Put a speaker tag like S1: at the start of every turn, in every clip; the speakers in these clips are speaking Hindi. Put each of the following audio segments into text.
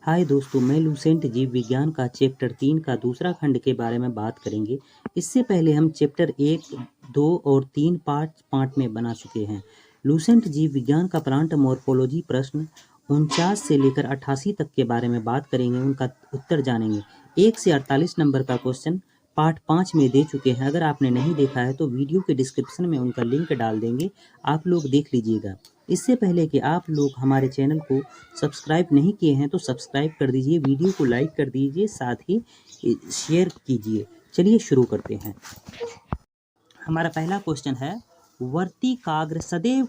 S1: हाय दोस्तों, मैं लूसेंट जीव विज्ञान का चैप्टर 3 का दूसरा खंड के बारे में बात करेंगे। इससे पहले हम चैप्टर 1, 2 और 3 पार्ट में बना चुके हैं। लूसेंट जीव विज्ञान का प्लांट मॉर्फोलॉजी प्रश्न 49 से लेकर 88 तक के बारे में बात करेंगे, उनका उत्तर जानेंगे। 1 से 48 नंबर का क्वेश्चन पार्ट 5 में दे चुके हैं। अगर आपने नहीं देखा है तो वीडियो के डिस्क्रिप्शन में उनका लिंक डाल देंगे, आप लोग देख लीजिएगा। इससे पहले कि आप लोग हमारे चैनल को सब्सक्राइब नहीं किए हैं तो सब्सक्राइब कर दीजिए, वीडियो को लाइक कर दीजिए, साथ ही शेयर कीजिए। चलिए शुरू करते हैं। हमारा पहला क्वेश्चन है, वर्तिकाग्र सदैव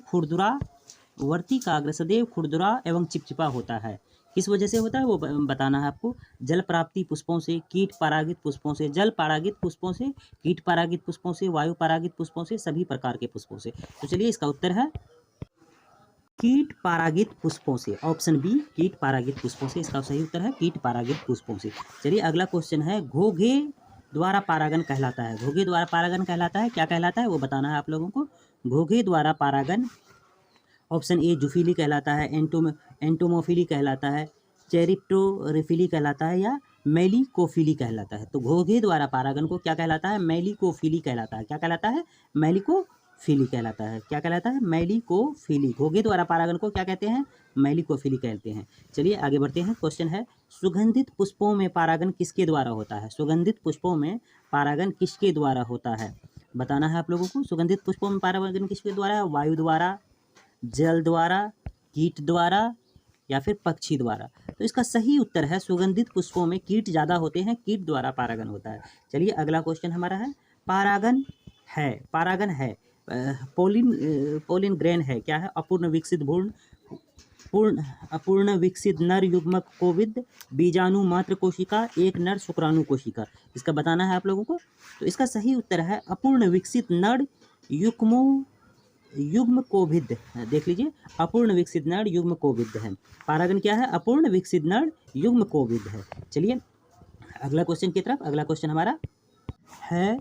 S1: खुरदुरा एवं चिपचिपा होता है। किस वजह से होता है वो बताना है आपको। जल प्राप्ति पुष्पों से, कीट परागित पुष्पों से, जल परागित पुष्पों से, कीट परागित पुष्पों से, वायु परागित पुष्पों से, सभी प्रकार के पुष्पों से। तो चलिए इसका उत्तर है कीट परागित पुष्पों से। ऑप्शन बी, कीट परागित पुष्पों से इसका सही उत्तर है, कीट परागित पुष्पों से। चलिए अगला क्वेश्चन है, घोघे द्वारा परागन कहलाता है। घोघे द्वारा परागन कहलाता है, क्या कहलाता है वो बताना है आप लोगों को। घोघे द्वारा परागन, ऑप्शन ए जूफिली कहलाता है, एंटोमोफिली कहलाता है, चेरिप्टोरिफिली कहलाता है, या मेलिकोफिली कहलाता है। तो घोघे द्वारा परागन को क्या कहलाता है? मेलिकोफिली कहलाता है। क्या कहलाता है? मेलिकोफिली कहलाता है। क्या कहलाता है? मेलिकोफिली। घोघे द्वारा परागन को क्या कहते हैं? मेलिकोफिली कहते हैं। चलिए आगे बढ़ते हैं। क्वेश्चन है, सुगंधित पुष्पों में परागन किसके द्वारा होता है? सुगंधित पुष्पों में परागन किसके द्वारा होता है बताना है आप लोगों को। सुगंधित पुष्पों में परागन किसके द्वारा है? वायु द्वारा, जल द्वारा, कीट द्वारा, या फिर पक्षी द्वारा। तो इसका सही उत्तर है, सुगंधित पुष्पों में कीट ज़्यादा होते हैं, कीट द्वारा परागन होता है। चलिए अगला क्वेश्चन हमारा है, परागन है पोलिन ग्रेन है, क्या है? अपूर्ण विकसित नर युग्मक कोविद बीजाणु मात्र कोशिका, एक नर शुक्राणु कोशिका। इसका बताना है आप लोगों को। तो इसका सही उत्तर है अपूर्ण विकसित नर युग्म कोविद। देख लीजिए, अपूर्ण विकसित नर युग्म कोविद है। परागन क्या है? अपूर्ण विकसित नर युग्म कोविद है। चलिए अगला क्वेश्चन की तरफ। अगला क्वेश्चन हमारा है,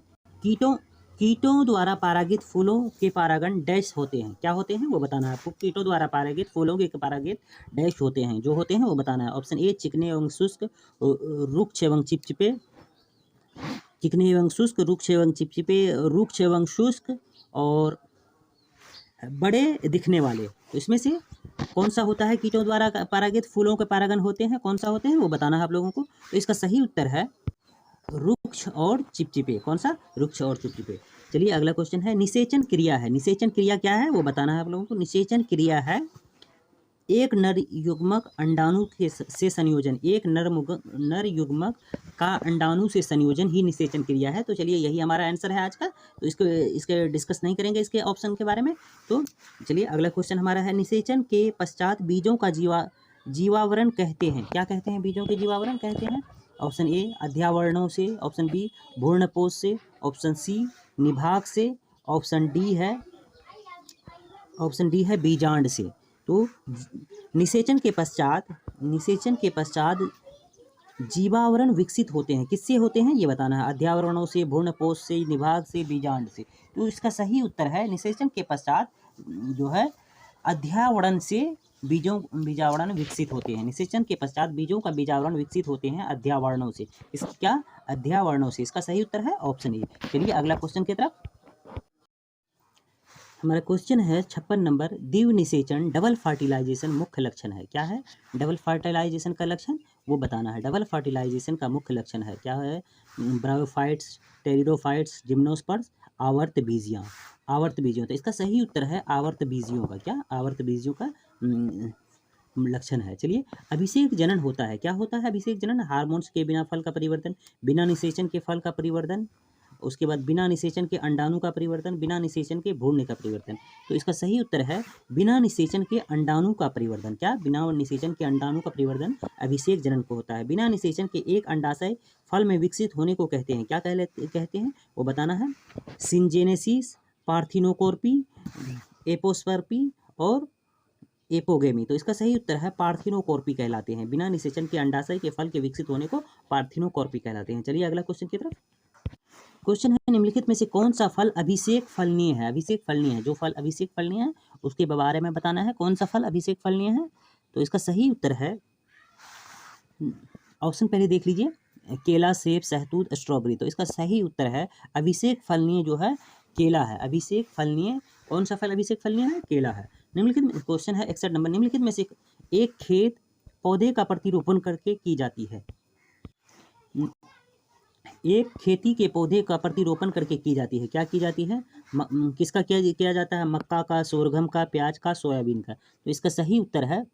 S1: कीटों द्वारा परागित फूलों के परागन डैश होते हैं। क्या होते हैं वो बताना है आपको। कीटों द्वारा परागित फूलों के परागित डैश होते हैं, जो होते हैं वो बताना है। ऑप्शन ए, चिकने एवं शुष्क, रुक्ष एवं चिपचिपे, चिकने एवं शुष्क, रुक्ष एवं चिपचिपे, रुक्ष एवं शुष्क, और बड़े दिखने वाले। तो इसमें से कौन सा होता है? कीटों द्वारा परागित फूलों के परागन होते हैं, कौन सा होते हैं वो बताना है आप लोगों को। तो इसका सही उत्तर है रुक्ष और चिपचिपे। कौन सा? रुक्ष और चिपचिपे। चलिए अगला क्वेश्चन है, निषेचन क्रिया है। निषेचन क्रिया क्या है वो बताना है आप लोगों को। निषेचन क्रिया है एक नर युग्मक अंडाणु से संयोजन, एक नर युग्मक का अंडाणु से संयोजन ही निषेचन क्रिया है। तो चलिए यही हमारा आंसर है आज का। तो इसके डिस्कस नहीं करेंगे इसके ऑप्शन के बारे में। तो चलिए अगला क्वेश्चन हमारा है, निषेचन के पश्चात बीजों का जीवावरण कहते हैं। क्या कहते हैं? बीजों के जीवावरण कहते हैं। ऑप्शन ए, अध्यावरणों से, ऑप्शन बी, भ्रूणपोष से, ऑप्शन सी, निभाग से, ऑप्शन डी है बीजांड से। तो निषेचन के पश्चात जीवावरण विकसित होते हैं। किससे होते हैं ये बताना है। अध्यावरणों से, भ्रूणपोष से, निभाग से, बीजांड से। तो इसका सही उत्तर है, निषेचन के पश्चात जो है अध्यावरण से बीजावरण विकसित होते हैं। निषेचन के पश्चात बीजों का बीजावरण विकसित होते हैं अध्यावरणों से। अध्यावरणों से। इसका सही उत्तर है ऑप्शन ए। चलिए अगला क्वेश्चन की तरफ। हमारा क्वेश्चन है 56 नंबर, द्विव निषेचन डबल फर्टिलाइजेशन मुख्य लक्षण है। क्या है डबल फर्टिलाइजेशन का लक्षण वो बताना है। डबल फर्टिलाइजेशन का मुख्य लक्षण है, क्या है? ब्रायोफाइट्स, टेरिडोफाइट्स, जिम्नोस्पर्म्स, आवर्त बीजियों। तो इसका सही उत्तर है आवर्त बीजियों का। क्या? आवर्त बीजियों का लक्षण है। चलिए, अभिषेक जनन होता है। क्या होता है अभिषेक जनन? हार्मोन्स के बिना फल का परिवर्तन, बिना निषेचन के फल का परिवर्तन, उसके बाद बिना निषेचन के अंडाणु का परिवर्तन, बिना निषेचन के भ्रूण का परिवर्तन। तो इसका सही उत्तर है बिना निषेचन के अंडाणु का परिवर्तन। क्या? बिना निषेचन के अंडाणु का परिवर्तन अभिषेक जनन को होता है। बिना निषेचन के एक अंडाशय फल में विकसित होने को कहते हैं। क्या कहते हैं वो बताना है। सिंजेनेसिस, पार्थिनोकोर्पी, एपोस्पर्पी और एपोगेमी। तो इसका सही उत्तर है पार्थिनोकोर्पी कहलाते हैं। बिना निषेचन के अंडाशय के फल के विकसित होने को पार्थिनोकोर्पी कहलाते हैं। चलिए अगला क्वेश्चन की तरफ। क्वेश्चन है, निम्नलिखित में से कौन सा फल अभिषेक फलनीय है? अभिषेक फलनीय है, जो फल अभिषेक फलनीय है उसके बारे में बताना है। कौन सा फल अभिषेक फलनीय है? तो इसका सही उत्तर है ऑप्शन पहले देख लीजिए, केला, सेब, सहतूत, स्ट्रॉबेरी। तो इसका सही उत्तर है अभिषेक फलनीय जो है केला है। अभिषेक फलनीय, कौन सा फल अभिषेक फलनीय है? केला है। निम्नलिखित क्वेश्चन है 61 नंबर, निम्नलिखित में से एक खेत पौधे का प्रतिरोपण करके की जाती है। एक खेती के पौधे का प्रतिरोपण करके की जाती है, क्या की जाती है? किसका किया जाता है? मक्का का, सोरगम का, प्याज का, सोयाबीन का। तो इसका सही उत्तर है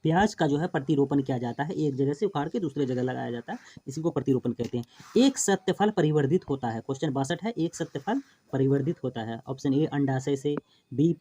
S1: प्याज का जो है प्रतिरोपण किया जाता है, एक जगह से उखाड़ के दूसरे जगह लगाया जाता है, इसी को प्रतिरोपण कहते हैं। एक सत्यफल परिवर्धित होता है, क्वेश्चन 62 है, एक सत्यफल परिवर्धित होता है। ऑप्शन ए अंडाशय से, बी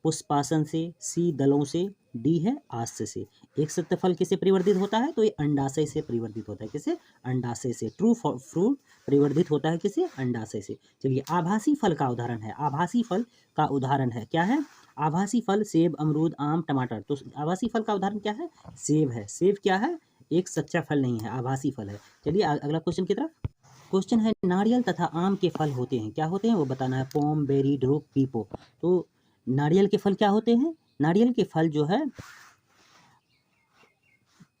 S1: पुष्पासन से, सी दलों से, डी है आश्चर्य से। एक सत्यफल किससे परिवर्धित होता है? तो ये अंडाशय से परिवर्धित होता है। किससे? अंडाशय से। ट्रू फ्रूट परिवर्धित होता है किससे? अंडाशय से। चलिए, आभासी फल का उदाहरण है, आभासी फल का उदाहरण है, क्या है? आभासी फल सेब, अमरूद, आम, टमाटर। तो आभासी फल का उदाहरण क्या है? सेब है। सेब क्या है? एक सच्चा फल नहीं है, आभासी फल है। चलिए अगला क्वेश्चन की तरफ। क्वेश्चन है नारियल तथा आम के फल होते हैं, क्या होते हैं वो बताना है। Pome, berry, drupe, pepo. तो नारियल के फल क्या होते हैं? नारियल के फल जो है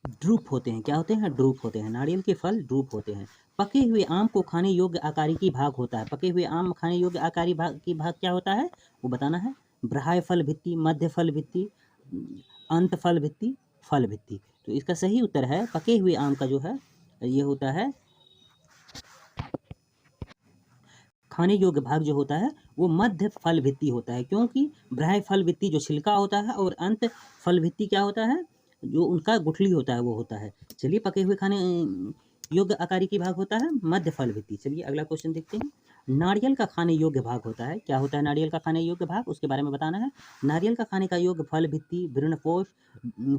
S1: ड्रूप होते हैं, क्या होते हैं? ड्रूप होते हैं। नारियल के फल ड्रूप होते हैं। पके हुए आम को खाने योग्य आकारिकी भाग होता है। पके हुए आम खाने योग्य आकारी भाग क्या होता है वो बताना है। बाह्य फल भित्ति, मध्य फल भित्ति, अंत फल भित्ति, फल भित्ति। तो इसका सही उत्तर है पके हुए आम का जो है ये होता है खाने योग्य भाग जो होता है वो मध्य फल भित्ति होता है, क्योंकि बाह्य फल भित्ति जो छिलका होता है और अंत फल भित्ति क्या होता है? जो उनका गुठली होता है वो होता है। चलिए, पके हुए खाने योग्य आकारिकी भाग होता है मध्य फल भित्ति। चलिए अगला क्वेश्चन देखते हैं। नारियल का खाने योग्य भाग होता है, क्या होता है नारियल का खाने योग्य भाग? उसके बारे में बताना है। नारियल का खाने का योग्य फल भित्ति, भ्रूणपोष,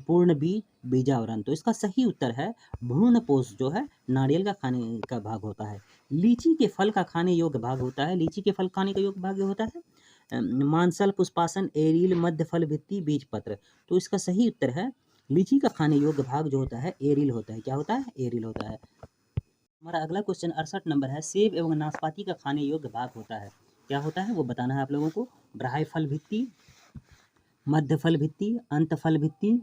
S1: पूर्ण बीज, बीजावरण। तो इसका सही उत्तर है भ्रूणपोष जो है नारियल का खाने का भाग होता है। लीची के फल का खाने योग्य भाग होता है, लीची के फल खाने का योग्य भाग होता है मांसल, पुष्पासन, एरील, मध्य फल भित्ति, बीज पत्र। तो इसका सही उत्तर है लीची का खाने योग्य भाग जो होता है एरील होता है, क्या होता है? एरील होता है। हमारा अगला क्वेश्चन 68 नंबर है, सेब एवं नाशपाती का खाने योग्य भाग होता है, क्या होता है वो बताना है आप लोगों को। बाह्य फल भित्ति, मध्य फल भित्ति, अंत फल भित्ति,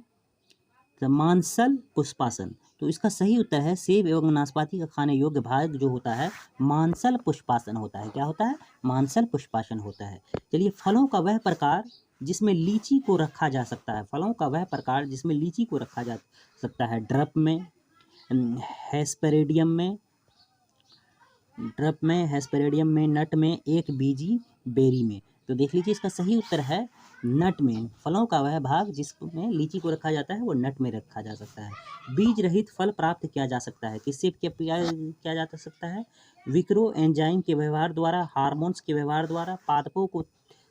S1: मांसल, पुष्पासन। तो इसका सही उत्तर है सेब एवं नाशपाती का खाने योग्य भाग जो होता है मांसल पुष्पासन होता है, क्या होता है? मांसल पुष्पासन होता है। चलिए, फलों का वह प्रकार जिसमें लीची को रखा जा सकता है, फलों का वह प्रकार जिसमें लीची को रखा जा सकता है। ड्रप में, हेस्पेरेडियम में, हेस्पेरेडियम में, नट में, एक बीजी बेरी में। तो देख लीजिए, इसका सही उत्तर है नट में। फलों का वह भाग जिसमें लीची को रखा जाता है वो नट में रखा जा सकता है। बीज रहित फल प्राप्त किया जा सकता है, किससे किया जा सकता है? विक्रो एंजाइम के व्यवहार द्वारा, हार्मोन्स के व्यवहार द्वारा, पादपों को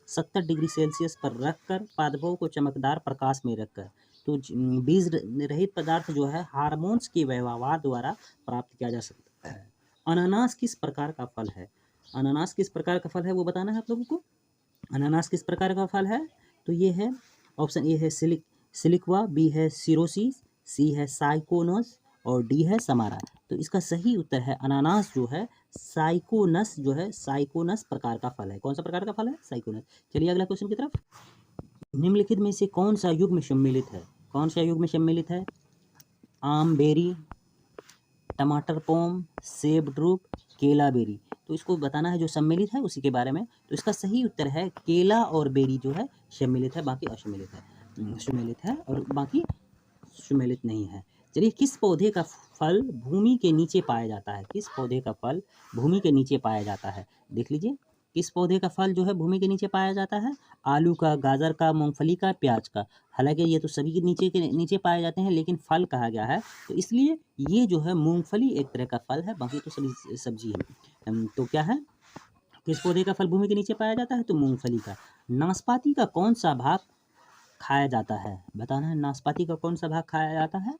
S1: 70 डिग्री सेल्सियस पर रखकर, पादपों को चमकदार प्रकाश में रखकर। तो बीज रहित पदार्थ जो है हार्मोन्स के व्यवहार द्वारा प्राप्त किया जा सकता है। अनानास किस प्रकार का फल है? अनानास किस प्रकार का फल है वो बताना है आप लोगों को। अनानास किस प्रकार का फल है? तो ये है ऑप्शन ए है सिलिक्वा, बी है सिरोसिस, सी है साइकोनस और डी है समारा। तो इसका सही उत्तर है अनानास जो है साइकोनस जो है साइकोनस प्रकार का फल है। कौन सा प्रकार का फल है? साइकोनस। चलिए अगला क्वेश्चन की तरफ। निम्नलिखित में से कौन सा युग्म सम्मिलित है? कौन सा युग्म सम्मिलित है? आम बेरी, टमाटर पोम, सेब ड्रूप, केला बेरी। तो इसको बताना है जो सम्मिलित है उसी के बारे में। तो इसका सही उत्तर है केला और बेरी जो है सम्मिलित है, बाकी असम्मिलित है। सम्मिलित है और बाकी सम्मिलित नहीं है। चलिए, किस पौधे का फल भूमि के नीचे पाया जाता है? किस पौधे का फल भूमि के नीचे पाया जाता है? देख लीजिए, किस पौधे का फल जो है भूमि के नीचे पाया जाता है? आलू का, गाजर का, मूंगफली का, प्याज का। हालांकि ये तो सभी के नीचे पाए जाते हैं, लेकिन फल कहा गया है तो इसलिए ये जो है मूंगफली एक तरह का फल है, बाकी तो सभी सब्जी है। तो क्या है? किस पौधे का फल भूमि के नीचे पाया जाता है? तो मूंगफली का। नाशपाती का कौन सा भाग खाया जाता है? बताना है नाशपाती का कौन सा भाग खाया जाता है।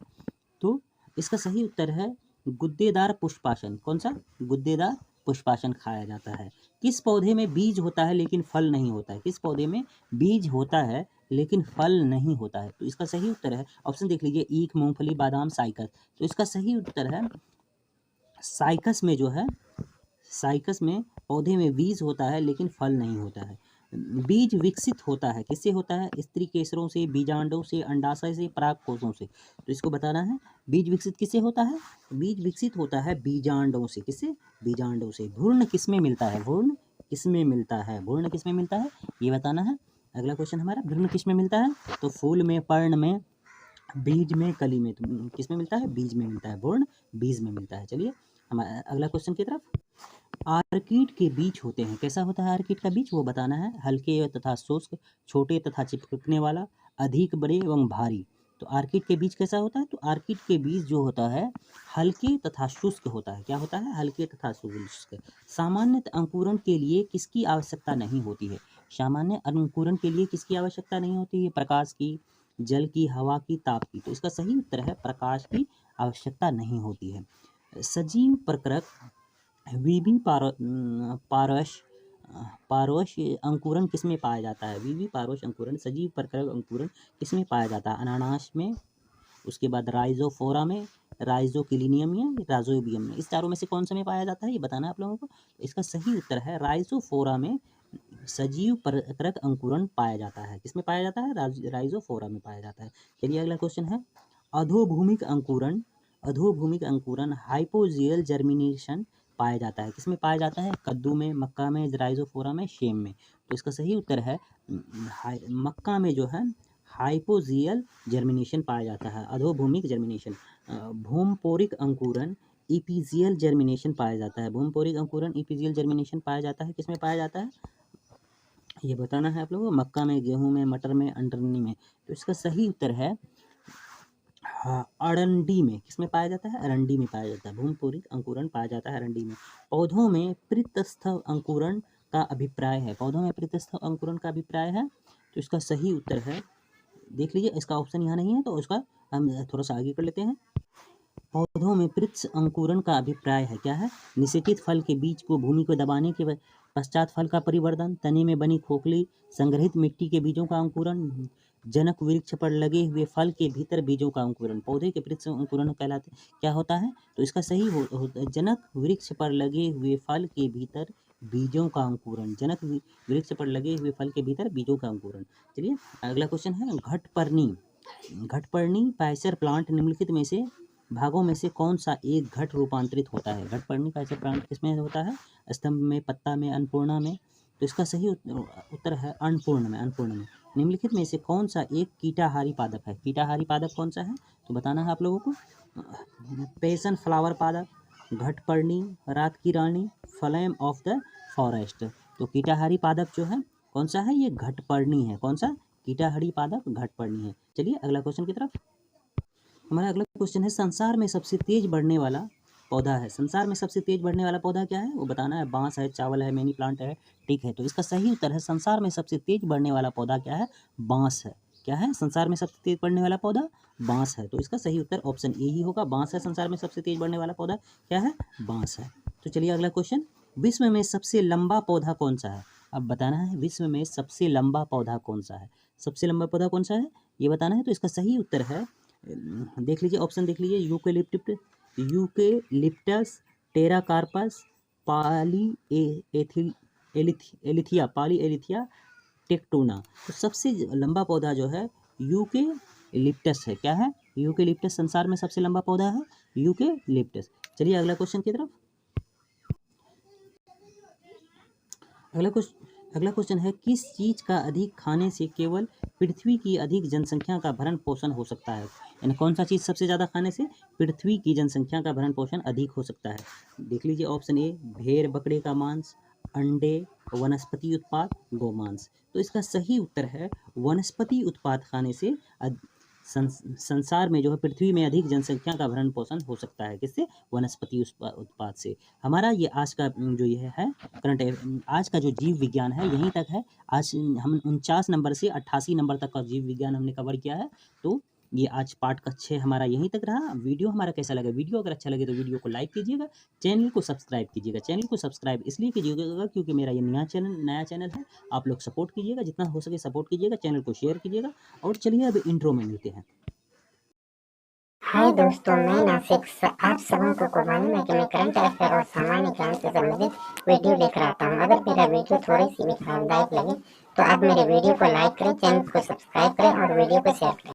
S1: तो इसका सही उत्तर है गुद्देदार पुष्पासन। कौन सा? गुद्देदार पुष्पासन खाया जाता है। किस पौधे में बीज होता है लेकिन फल नहीं होता है? किस पौधे में बीज होता है लेकिन फल नहीं होता है? तो इसका सही उत्तर है, ऑप्शन देख लीजिए, ईख, मूंगफली, बादाम, साइकस। तो इसका सही उत्तर है साइकस में जो है साइकस में पौधे में बीज होता है लेकिन फल नहीं होता है। बीज विकसित होता है, किससे होता है? स्त्री केसरों से, बीजांडों से, अंडाशय से, परागकोशों से। तो इसको बताना है, बीज विकसित किससे होता है? बीज विकसित होता है बीजांडों से। किससे? बीजांडों से। भ्रूण किसमें मिलता है? भ्रूण किसमें मिलता है? भ्रूण किसमें मिलता है, ये बताना है। अगला क्वेश्चन हमारा, भ्रूण किसमें मिलता है? तो फूल में, पर्ण में, बीज में, कली में। तो किसमें मिलता है? बीज में मिलता है। भ्रूण बीज में मिलता है। चलिए हमारा अगला क्वेश्चन की तरफ। आर्किड के बीज होते हैं, कैसा होता है आर्किड का बीज, वो बताना है। हल्के तथा शुष्क, छोटे तथा चिपकने वाला, अधिक बड़े एवं भारी। तो आर्किड के बीज कैसा होता है? तो आर्किड के बीज जो होता है हल्के तथा शुष्क होता है। क्या होता है? हल्के तथा शुष्क। सामान्य अंकुरण के लिए किसकी आवश्यकता नहीं होती है? सामान्य अंकुरण के लिए किसकी आवश्यकता नहीं होती है? प्रकाश की, जल की, हवा की, ताप की। तो इसका सही उत्तर है प्रकाश की आवश्यकता नहीं होती है। सजीव प्रकृत वीवी पारस पारवश अंकुरण किसमें पाया जाता है? वीवी पारवश अंकुरण, सजीव प्रकृत अंकुरण किसमें पाया जाता है? अनानास में, उसके बाद राइजोफोरा में, राइजोक्लिनियम में, राइजोबियम में। इस चारों में से कौन सा में पाया जाता है, ये बताना है आप लोगों को। इसका सही उत्तर है राइजोफोरा में सजीव प्रकृत अंकुरण पाया जाता है। किसमें पाया जाता है? राइजोफोरा में पाया जाता है। चलिए अगला क्वेश्चन है, अधोभूमिक अंकुरण, अधोभूमिक अंकुरण हाइपोजियल जर्मिनेशन पाया जाता है। किसमें पाया जाता है? कद्दू में, मक्का में, राइजोफोरा में, सेम में। तो इसका सही उत्तर है मक्का में जो है हाइपोजियल जर्मिनेशन पाया जाता है, अधोभूमिक जर्मिनेशन। भूमपोरिक अंकुरण इपीजियल जर्मिनेशन पाया जाता है। भूमपोरिक अंकुरण इपीजियल जर्मिनेशन पाया जाता है, किसमें पाया जाता है, ये बताना है आप लोगों को। मक्का में, गेहूं में, मटर में, अंडरनी में। तो इसका सही उत्तर है हाँ, अरंडी में। किसमें पाया जाता है? अरंडी में पाया जाता है। भूमपूरिक अंकुरण पाया जाता है अरंडी में। पौधों में पृष्ठस्थ अंकुरण का अभिप्राय है, पौधों में पृष्ठस्थ अंकुरण का अभिप्राय है। तो इसका सही उत्तर है, देख लीजिए इसका ऑप्शन यहाँ नहीं है तो उसका हम थोड़ा सा आगे कर लेते हैं। पौधों में पृष्ठ अंकुरण का अभिप्राय है, क्या है? निषेचित फल के बीज को भूमि को दबाने के पश्चात फल का परिवर्धन, तने में बनी खोखली, संग्रहित मिट्टी के बीजों का अंकुरण, जनक वृक्ष पर लगे हुए फल के भीतर बीजों का अंकुरण। पौधे के पृष्ठ अंकुरण कहलाते क्या होता है? तो इसका सही जनक वृक्ष पर लगे हुए फल के भीतर बीजों का अंकुरण, जनक वृक्ष पर लगे हुए फल के भीतर बीजों का अंकुरण। चलिए अगला क्वेश्चन है, घटपर्णी, घटपर्णी पैसर प्लांट निम्नलिखित में से भागों में से कौन सा एक घट रूपांतरित होता है? घटपर्णी पैसर प्लांट किसमें होता है? स्तंभ में, पत्ता में, अन्नपूर्णा में। तो इसका सही उत्तर है अन्नपूर्ण में, अन्नपूर्ण में। निम्नलिखित में से कौन सा एक कीटाहारी पादप है? कीटाहारी पादप कौन सा है? तो बताना है आप लोगों को। पैशन फ्लावर पादप, घटपर्णी, रात की रानी, फ्लेम ऑफ द फॉरेस्ट। तो कीटाहारी पादप जो है कौन सा है? ये घटपर्णी है। कौन सा? कीटाहारी पादप घटपर्णी है। चलिए अगला क्वेश्चन की तरफ। हमारा अगला क्वेश्चन है, संसार में सबसे तेज बढ़ने वाला पौधा है। संसार में सबसे तेज बढ़ने वाला पौधा क्या है? वो बताना है। बांस है, चावल है, मनी प्लांट है, ठीक है। तो इसका सही उत्तर है, संसार में सबसे तेज बढ़ने वाला पौधा क्या है? बांस है। क्या है? संसार में सबसे तेज बढ़ने वाला पौधा बांस है। तो इसका सही उत्तर ऑप्शन ए ही होगा, बांस है। संसार में सबसे तेज बढ़ने वाला पौधा क्या है? बांस है। तो चलिए अगला क्वेश्चन, विश्व में सबसे लंबा पौधा कौन सा है? अब बताना है विश्व में सबसे लंबा पौधा कौन सा है? सबसे लंबा पौधा कौन सा है, ये बताना है। तो इसका सही उत्तर है, देख लीजिए ऑप्शन देख लीजिए, यूकेलिप्टस, टेराकार्पस, पाली एलिथिया, पाली एलिथिया टेक्टोना। तो सबसे लंबा पौधा जो है यूकेलिप्टस है। क्या है? यूकेलिप्टस संसार में सबसे लंबा पौधा है, यूकेलिप्टस। चलिए अगला क्वेश्चन की तरफ। अगला क्वेश्चन है, किस चीज का अधिक खाने से केवल पृथ्वी की अधिक जनसंख्या का भरण पोषण हो सकता है? यानी कौन सा चीज सबसे ज्यादा खाने से पृथ्वी की जनसंख्या का भरण पोषण अधिक हो सकता है? देख लीजिए ऑप्शन ए, भेड़ बकरे का मांस, अंडे, वनस्पति उत्पाद, गोमांस। तो इसका सही उत्तर है वनस्पति उत्पाद खाने से संसार में जो है पृथ्वी में अधिक जनसंख्या का भरण पोषण हो सकता है। किससे? वनस्पति उत्पाद से। हमारा ये आज का जो ये है करंट, आज का जो जीव विज्ञान है यहीं तक है। आज हम 49 नंबर से 88 नंबर तक का जीव विज्ञान हमने कवर किया है। तो ये आज पार्ट का 6 हमारा यहीं तक रहा। वीडियो हमारा कैसा लगा? वीडियो अगर अच्छा लगे तो वीडियो को लाइक कीजिएगा, चैनल को सब्सक्राइब कीजिएगा। चैनल को सब्सक्राइब इसलिए कीजिएगा क्योंकि मेरा ये नया चैनल है। आप लोग सपोर्ट कीजिएगा, जितना हो सके सपोर्ट कीजिएगा, चैनल को शेयर कीजिएगा। और चलिए अब इंट्रो में मिलते हैं।
S2: हाय दोस्तों, मैं नासिक। आप सबों को मालूम है कि मैं करंट अफेयर और सामान्य ज्ञान से संबंधित वीडियो लेकर आता हूँ। अगर मेरा वीडियो थोड़ी सी भी फायदायक लगे तो आप मेरे वीडियो को लाइक करें, चैनल को सब्सक्राइब करें और वीडियो को शेयर करें।